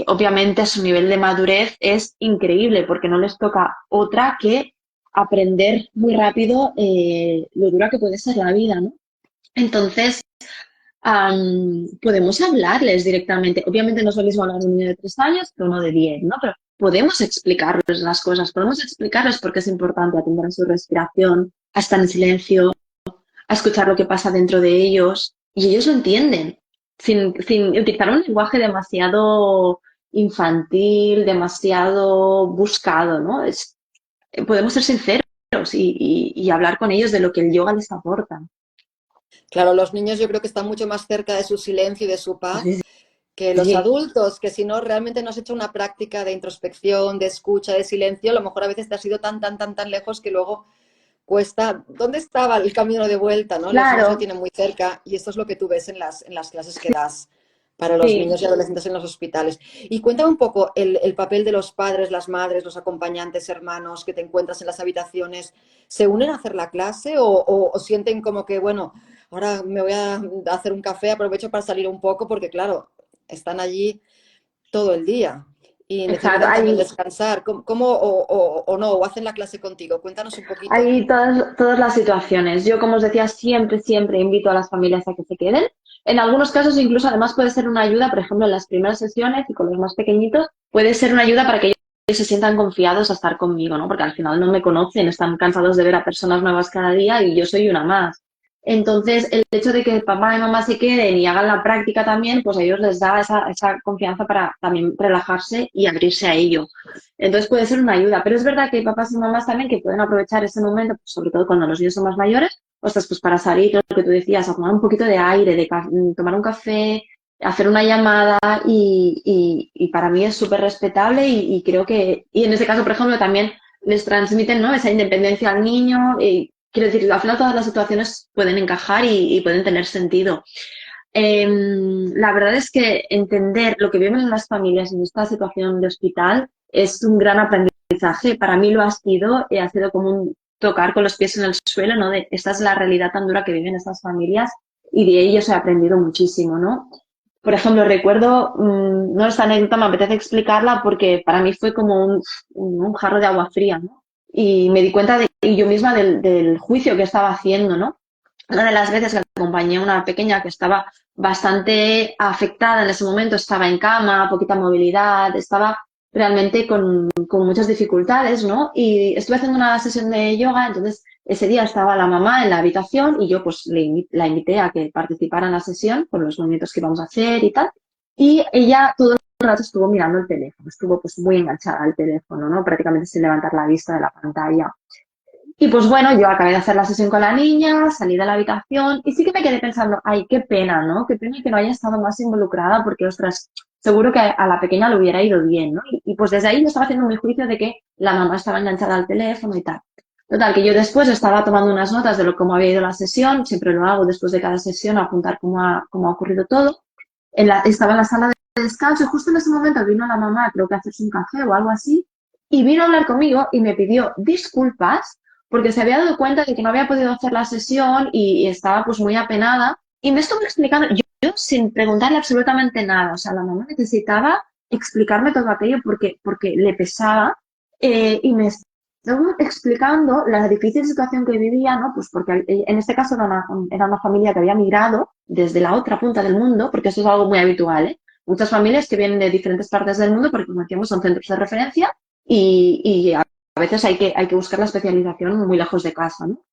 obviamente su nivel de madurez es increíble porque no les toca otra que aprender muy rápido lo dura que puede ser la vida, ¿no? Entonces, podemos hablarles directamente. Obviamente no es lo mismo hablar de un niño de 3 años que uno de 10, ¿no? Pero podemos explicarles las cosas, podemos explicarles por qué es importante atender a su respiración, a estar en silencio, a escuchar lo que pasa dentro de ellos, y ellos lo entienden, sin utilizar un lenguaje demasiado infantil, demasiado buscado, ¿no? Podemos ser sinceros y hablar con ellos de lo que el yoga les aporta. Claro, los niños yo creo que están mucho más cerca de su silencio y de su paz Sí, que los sí, adultos, que si no realmente no has hecho una práctica de introspección, de escucha, de silencio, a lo mejor a veces te has ido tan lejos que luego cuesta. ¿Dónde estaba el camino de vuelta? ¿No? Los niños lo claro, tienen muy cerca y esto es lo que tú ves en las clases que das para los sí. niños y adolescentes en los hospitales. Y cuéntame un poco el papel de los padres, las madres, los acompañantes, hermanos que te encuentras en las habitaciones. ¿Se unen a hacer la clase o sienten como que, bueno, ahora me voy a hacer un café, aprovecho para salir un poco porque, claro, están allí todo el día y Exacto, necesitan también descansar? ¿Cómo o no? ¿O hacen la clase contigo? Cuéntanos un poquito. hay todas las situaciones. Yo, como os decía, siempre invito a las familias a que se queden. En algunos casos, incluso, además, puede ser una ayuda, por ejemplo, en las primeras sesiones y con los más pequeñitos, puede ser una ayuda para que ellos se sientan confiados a estar conmigo, ¿no? Porque al final no me conocen, están cansados de ver a personas nuevas cada día y yo soy una más. Entonces, el hecho de que papá y mamá se queden y hagan la práctica también, pues a ellos les da esa confianza para también relajarse y abrirse a ello. Entonces puede ser una ayuda, pero es verdad que hay papás y mamás también que pueden aprovechar ese momento, pues, sobre todo cuando los niños son más mayores, ostras, pues para salir, lo que tú decías, a tomar un poquito de aire, tomar un café, hacer una llamada y para mí es súper respetable y creo que, y en ese caso, por ejemplo, también les transmiten, ¿no? Esa independencia al niño. Quiero decir, al final todas las situaciones pueden encajar y pueden tener sentido. La verdad es que entender lo que viven las familias en esta situación de hospital es un gran aprendizaje. Para mí lo ha sido como un tocar con los pies en el suelo, ¿no? De esta es la realidad tan dura que viven estas familias y de ellos he aprendido muchísimo, ¿no? Por ejemplo, recuerdo, no, esta anécdota me apetece explicarla porque para mí fue como un jarro de agua fría, ¿no? Y me di cuenta y yo misma del juicio que estaba haciendo, ¿no? Una de las veces que acompañé a una pequeña que estaba bastante afectada en ese momento, estaba en cama, poquita movilidad, estaba realmente con muchas dificultades, ¿no? Y estuve haciendo una sesión de yoga, entonces ese día estaba la mamá en la habitación y yo pues la invité a que participara en la sesión con los movimientos que íbamos a hacer y tal. Y ella todo el rato estuvo mirando el teléfono, estuvo pues muy enganchada al teléfono, ¿no? Prácticamente sin levantar la vista de la pantalla. Y pues bueno, yo acabé de hacer la sesión con la niña, salí de la habitación y sí que me quedé pensando, ay, qué pena, ¿no? Qué pena que no haya estado más involucrada porque, ostras, seguro que a la pequeña le hubiera ido bien, ¿no? Y pues desde ahí yo estaba haciendo mi juicio de que la mamá estaba enganchada al teléfono y tal. Total, que yo después estaba tomando unas notas de cómo había ido la sesión, siempre lo hago después de cada sesión, apuntar cómo ha ocurrido todo. Estaba en la sala de descanso y justo en ese momento vino la mamá, creo que a hacerse un café o algo así, y vino a hablar conmigo y me pidió disculpas porque se había dado cuenta de que no había podido hacer la sesión y estaba pues muy apenada y me estuvo explicando, yo sin preguntarle absolutamente nada, o sea, la mamá necesitaba explicarme todo aquello porque le pesaba y me estuvo explicando la difícil situación que vivía, ¿no? Pues porque en este caso era una familia que había migrado desde la otra punta del mundo, porque eso es algo muy habitual, ¿eh? Muchas familias que vienen de diferentes partes del mundo, porque como decíamos son centros de referencia y a veces hay que buscar la especialización muy lejos de casa, ¿no?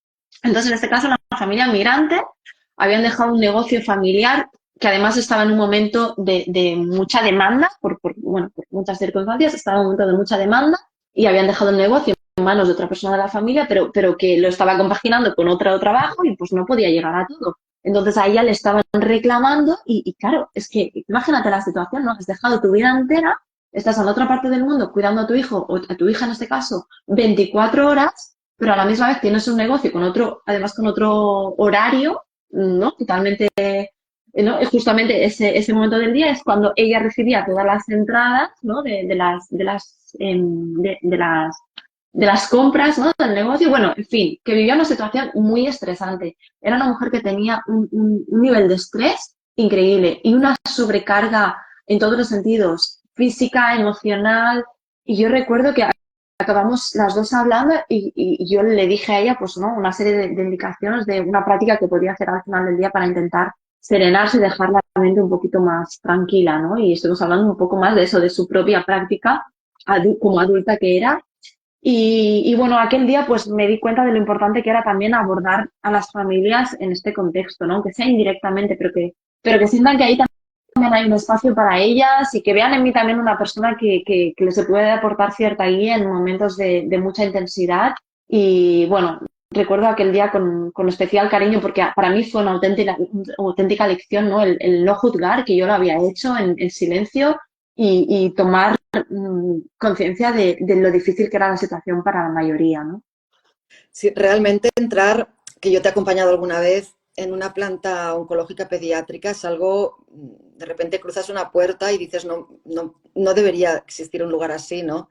Entonces, en este caso, la familia migrante habían dejado un negocio familiar que además estaba en un momento de mucha demanda, bueno, por muchas circunstancias, estaba en un momento de mucha demanda y habían dejado el negocio en manos de otra persona de la familia, pero que lo estaba compaginando con otro trabajo y pues no podía llegar a todo. Entonces a ella le estaban reclamando y claro, es que imagínate la situación, ¿no? Has dejado tu vida entera, estás en otra parte del mundo cuidando a tu hijo o a tu hija en este caso 24 horas, pero a la misma vez tienes un negocio con otro, además con otro horario, ¿no? Totalmente, ¿no? Y justamente ese momento del día es cuando ella recibía todas las entradas, ¿no? De las compras, ¿no? Del negocio. Bueno, en fin, que vivía una situación muy estresante. Era una mujer que tenía un nivel de estrés increíble y una sobrecarga en todos los sentidos, física, emocional. Y yo recuerdo que acabamos las dos hablando y yo le dije a ella, pues, ¿no? Una serie de indicaciones de una práctica que podía hacer al final del día para intentar serenarse y dejar la mente un poquito más tranquila, ¿no? Y estuvimos hablando un poco más de eso, de su propia práctica como adulta que era. Y bueno, aquel día pues me di cuenta de lo importante que era también abordar a las familias en este contexto, ¿no? Aunque sea indirectamente, pero que sientan que ahí también hay un espacio para ellas y que vean en mí también una persona que les puede aportar cierta guía en momentos de mucha intensidad. Y bueno, recuerdo aquel día con especial cariño porque para mí fue una auténtica lección, ¿no? El no juzgar, que yo lo había hecho en silencio y tomar conciencia de lo difícil que era la situación para la mayoría, ¿no? Sí, realmente entrar, que yo te he acompañado alguna vez en una planta oncológica pediátrica, es algo, de repente cruzas una puerta y dices, no, no, no debería existir un lugar así, ¿no?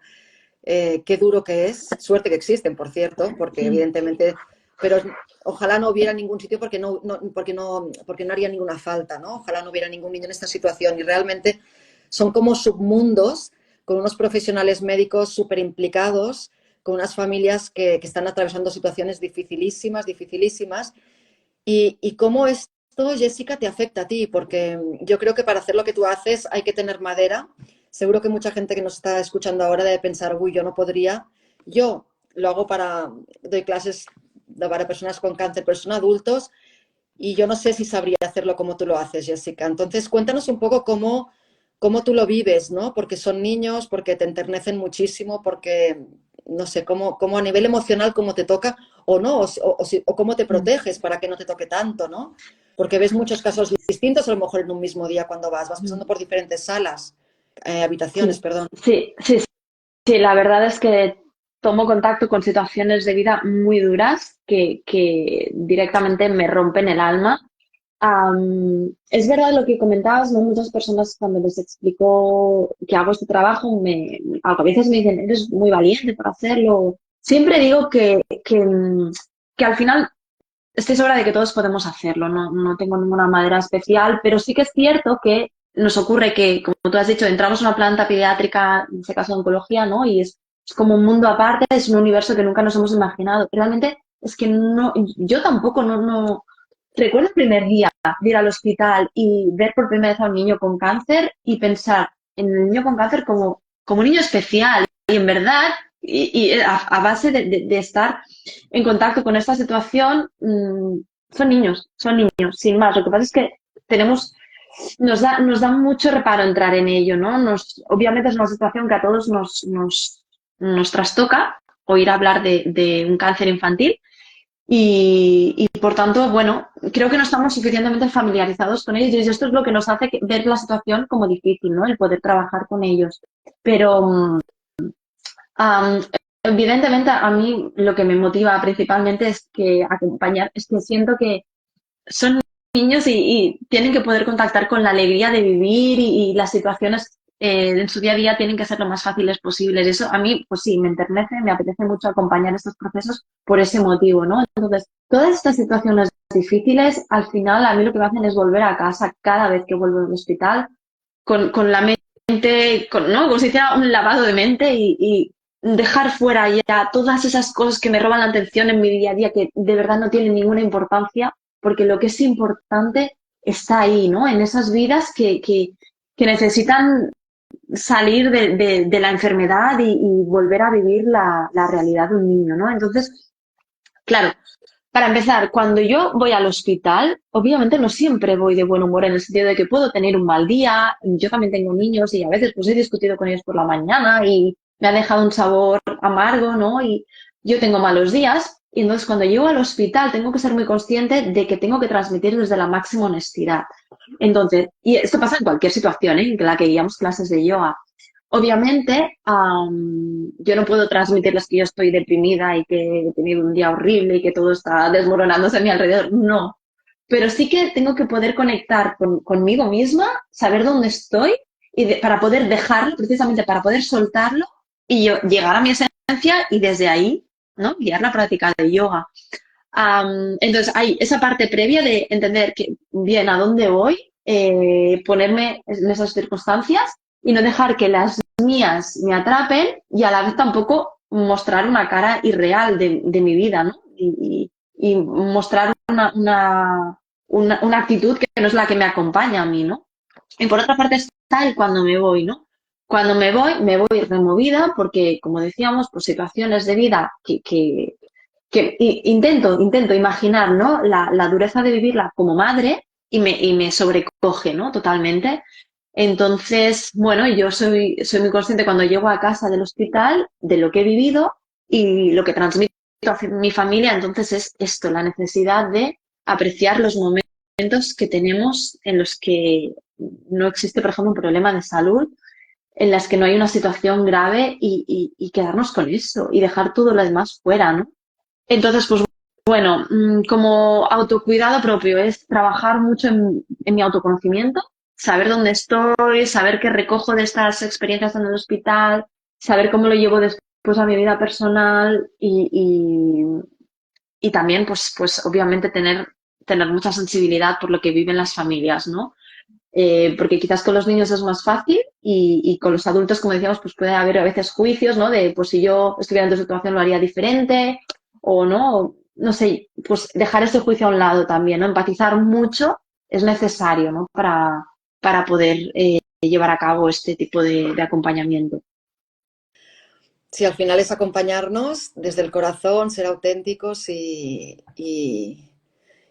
Qué duro que es, suerte que existen, por cierto, porque evidentemente, pero ojalá no hubiera ningún sitio porque no haría ninguna falta, ¿no? Ojalá no hubiera ningún niño en esta situación y realmente son como submundos con unos profesionales médicos súper implicados, con unas familias que están atravesando situaciones dificilísimas, dificilísimas. Y cómo esto, Jessica, te afecta a ti, porque yo creo que para hacer lo que tú haces hay que tener madera. Seguro que mucha gente que nos está escuchando ahora debe pensar, uy, yo no podría. Yo lo hago doy clases para personas con cáncer, pero son adultos, y yo no sé si sabría hacerlo como tú lo haces, Jessica. Entonces, cuéntanos un poco cómo tú lo vives, ¿no? Porque son niños, porque te enternecen muchísimo, porque, no sé, cómo a nivel emocional, cómo te toca o no, o cómo te proteges para que no te toque tanto, ¿no? Porque ves muchos casos distintos a lo mejor en un mismo día cuando vas pasando por diferentes salas, habitaciones, Sí, perdón. sí, sí, sí, la verdad es que tomo contacto con situaciones de vida muy duras que directamente me rompen el alma. Es verdad lo que comentabas, ¿no? Muchas personas cuando les explico que hago este trabajo, a veces me dicen, eres muy valiente para hacerlo. Siempre digo que al final estoy segura de que todos podemos hacerlo, no tengo ninguna manera especial, pero sí que es cierto que nos ocurre que, como tú has dicho, entramos a una planta pediátrica, en este caso de oncología, ¿no? Y es como un mundo aparte, es un universo que nunca nos hemos imaginado. Realmente es que no, yo tampoco no. Recuerdo el primer día de ir al hospital y ver por primera vez a un niño con cáncer y pensar en el niño con cáncer como un niño especial. Y en verdad, a base de estar en contacto con esta situación, son niños, sin más. Lo que pasa es que tenemos, nos da mucho reparo entrar en ello, ¿no? Obviamente es una situación que a todos nos trastoca oír hablar de un cáncer infantil y por tanto, bueno, creo que no estamos suficientemente familiarizados con ellos y esto es lo que nos hace ver la situación como difícil, ¿no? El poder trabajar con ellos. Pero Am, evidentemente, a mí lo que me motiva principalmente es que acompañar, es que siento que son niños y tienen que poder contactar con la alegría de vivir y las situaciones en su día a día tienen que ser lo más fáciles posibles. Eso a mí, pues sí, me enternece, me apetece mucho acompañar estos procesos por ese motivo, ¿no? Entonces, todas estas situaciones difíciles, al final a mí lo que me hacen es volver a casa cada vez que vuelvo al hospital con la mente, ¿no? Como si hiciera un lavado de mente y dejar fuera ya todas esas cosas que me roban la atención en mi día a día, que de verdad no tienen ninguna importancia, porque lo que es importante está ahí, ¿no? En esas vidas que necesitan salir de la enfermedad y volver a vivir la realidad de un niño, ¿no? Entonces, claro, para empezar, cuando yo voy al hospital, obviamente no siempre voy de buen humor en el sentido de que puedo tener un mal día. Yo también tengo niños y a veces pues he discutido con ellos por la mañana y me ha dejado un sabor amargo, ¿no? Y yo tengo malos días y entonces cuando llego al hospital tengo que ser muy consciente de que tengo que transmitir desde la máxima honestidad. Entonces, y esto pasa en cualquier situación, ¿eh? En la que guiamos clases de yoga. Obviamente, yo no puedo transmitirles que yo estoy deprimida y que he tenido un día horrible y que todo está desmoronándose a mi alrededor. No. Pero sí que tengo que poder conectar conmigo misma, saber dónde estoy para poder dejarlo, precisamente para poder soltarlo y yo llegar a mi esencia y desde ahí, ¿no? Guiar la práctica de yoga. Entonces, hay esa parte previa de entender que, bien, a dónde voy, ponerme en esas circunstancias y no dejar que las mías me atrapen y a la vez tampoco mostrar una cara irreal de mi vida, ¿no? Y mostrar una actitud que no es la que me acompaña a mí, ¿no? Y por otra parte está el cuando me voy, ¿no? Cuando me voy removida porque, como decíamos, pues situaciones de vida que intento imaginar, ¿no? La dureza de vivirla como madre y me sobrecoge, ¿no? Totalmente. Entonces, bueno, yo soy muy consciente cuando llego a casa del hospital de lo que he vivido y lo que transmito a mi familia. Entonces es esto, la necesidad de apreciar los momentos que tenemos en los que no existe, por ejemplo, un problema de salud, en las que no hay una situación grave y quedarnos con eso y dejar todo lo demás fuera, ¿no? Entonces, pues bueno, como autocuidado propio es trabajar mucho en mi autoconocimiento, saber dónde estoy, saber qué recojo de estas experiencias en el hospital, saber cómo lo llevo después a mi vida personal y también, pues obviamente tener mucha sensibilidad por lo que viven las familias, ¿no? Porque quizás con los niños es más fácil y con los adultos, como decíamos, pues puede haber a veces juicios, ¿no? De, pues si yo estuviera en tu situación lo haría diferente o no, no sé, pues dejar ese juicio a un lado también, ¿no? Empatizar mucho es necesario, ¿no? Para poder llevar a cabo este tipo de acompañamiento. Sí, al final es acompañarnos desde el corazón, ser auténticos y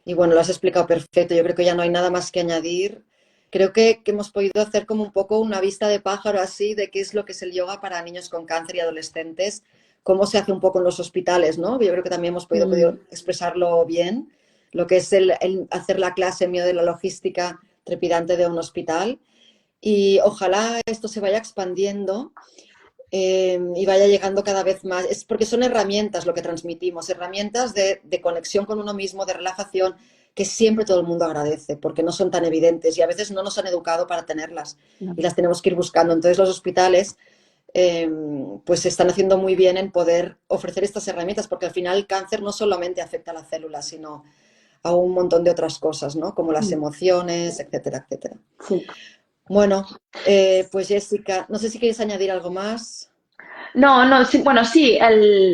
bueno, lo has explicado perfecto. Yo creo que ya no hay nada más que añadir. Creo que hemos podido hacer como un poco una vista de pájaro así de qué es lo que es el yoga para niños con cáncer y adolescentes, cómo se hace un poco en los hospitales, ¿no? Yo creo que también hemos podido Mm, expresarlo bien, lo que es el hacer la clase en medio de la logística trepidante de un hospital. Y ojalá esto se vaya expandiendo y vaya llegando cada vez más. Es porque son herramientas lo que transmitimos, herramientas de conexión con uno mismo, de relajación, que siempre todo el mundo agradece, porque no son tan evidentes y a veces no nos han educado para tenerlas y las tenemos que ir buscando. Entonces los hospitales pues se están haciendo muy bien en poder ofrecer estas herramientas, porque al final el cáncer no solamente afecta a la célula, sino a un montón de otras cosas, ¿no? Como las emociones, etcétera, etcétera. Sí. Bueno, pues Jessica, no sé si quieres añadir algo más. No, no, sí, bueno, sí,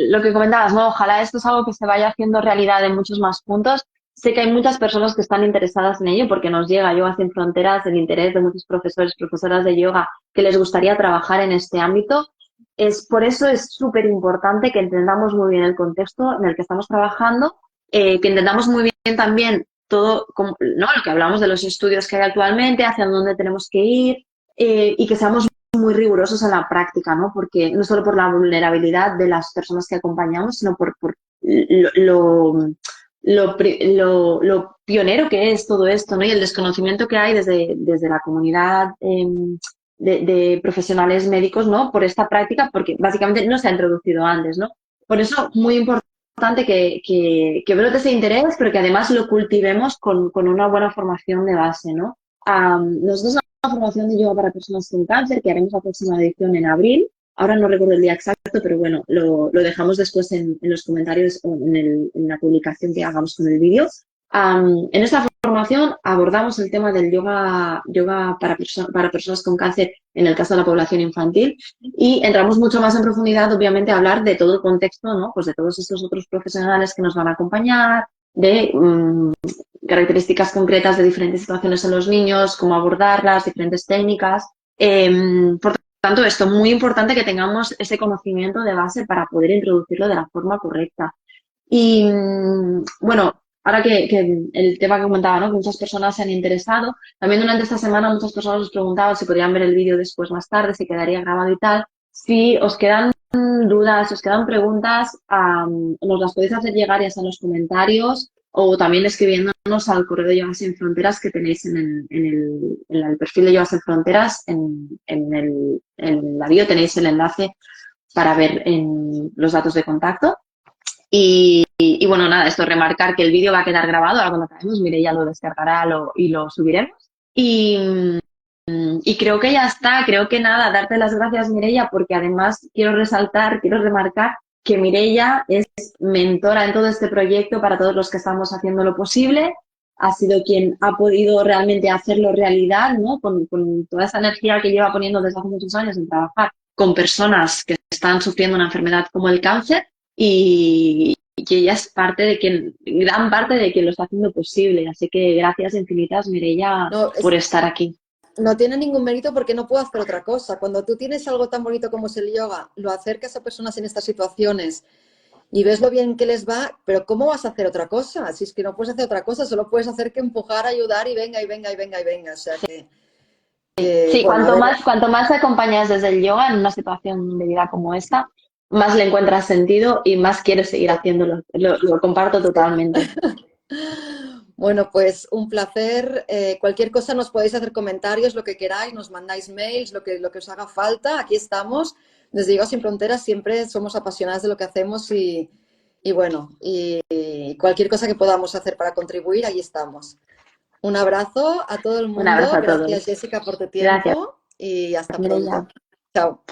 lo que comentabas, ¿no? Ojalá esto es algo que se vaya haciendo realidad en muchos más puntos. Sé que hay muchas personas que están interesadas en ello porque nos llega Yoga Sin Fronteras, el interés de muchos profesores, profesoras de yoga que les gustaría trabajar en este ámbito. Por eso es súper importante que entendamos muy bien el contexto en el que estamos trabajando, que entendamos muy bien también todo, ¿no? Lo que hablamos de los estudios que hay actualmente, hacia dónde tenemos que ir, y que seamos muy rigurosos en la práctica, ¿no? Porque no solo por la vulnerabilidad de las personas que acompañamos, sino por lo pionero que es todo esto, ¿no? Y el desconocimiento que hay desde la comunidad de profesionales médicos, ¿no? Por esta práctica, porque básicamente no se ha introducido antes, ¿no? Por eso, muy importante que brote ese interés, pero que además lo cultivemos con una buena formación de base, ¿no? Nosotros formación de yoga para personas con cáncer, que haremos la próxima edición en abril. Ahora no recuerdo el día exacto, pero bueno, lo dejamos después en los comentarios o en la publicación que hagamos con el vídeo. En esta formación abordamos el tema del yoga para personas con cáncer en el caso de la población infantil y entramos mucho más en profundidad, obviamente, a hablar de todo el contexto, ¿no? Pues de todos estos otros profesionales que nos van a acompañar, de características concretas de diferentes situaciones en los niños, cómo abordarlas, diferentes técnicas. Por tanto, esto es muy importante que tengamos ese conocimiento de base para poder introducirlo de la forma correcta. Y bueno, ahora que el tema que comentaba, ¿no? Que muchas personas se han interesado, también durante esta semana muchas personas os preguntaban si podían ver el vídeo después más tarde, si quedaría grabado y tal. Si os quedan dudas, si os quedan preguntas, nos las podéis hacer llegar ya sea en los comentarios o también escribiéndonos al correo de Yoga Sin Fronteras que tenéis en el perfil de Yoga Sin Fronteras, en la bio tenéis el enlace para ver los datos de contacto. Y bueno, nada, esto remarcar que el vídeo va a quedar grabado, ahora cuando acabemos, Mireia lo descargará y lo subiremos. Y creo que ya está, creo que nada, darte las gracias, Mireia, porque además quiero remarcar que Mireia es mentora en todo este proyecto para todos los que estamos haciendo lo posible. Ha sido quien ha podido realmente hacerlo realidad, ¿no? Con toda esa energía que lleva poniendo desde hace muchos años en trabajar con personas que están sufriendo una enfermedad como el cáncer y ella es gran parte de quien lo está haciendo posible. Así que gracias infinitas, Mireia, No, por estar aquí. no tiene ningún mérito porque no puedo hacer otra cosa. Cuando tú tienes algo tan bonito como es el yoga, lo acercas a personas en estas situaciones y ves lo bien que les va, pero ¿cómo vas a hacer otra cosa? Si es que no puedes hacer otra cosa, solo puedes hacer que empujar, ayudar y venga, y venga, y venga, y venga. O sea Sí, bueno, a ver, cuanto más te acompañas desde el yoga en una situación de vida como esta, más le encuentras sentido y más quieres seguir haciéndolo. Lo comparto totalmente. bueno, pues un placer. Cualquier cosa nos podéis hacer comentarios, lo que queráis, nos mandáis mails, lo que os haga falta. Aquí estamos. Desde Yoga Sin Fronteras siempre somos apasionadas de lo que hacemos y bueno, y cualquier cosa que podamos hacer para contribuir, ahí estamos. Un abrazo a todo el Un abrazo mundo. a Gracias, todos. Jessica, por tu Gracias, tiempo y hasta Mireia. pronto. Chao.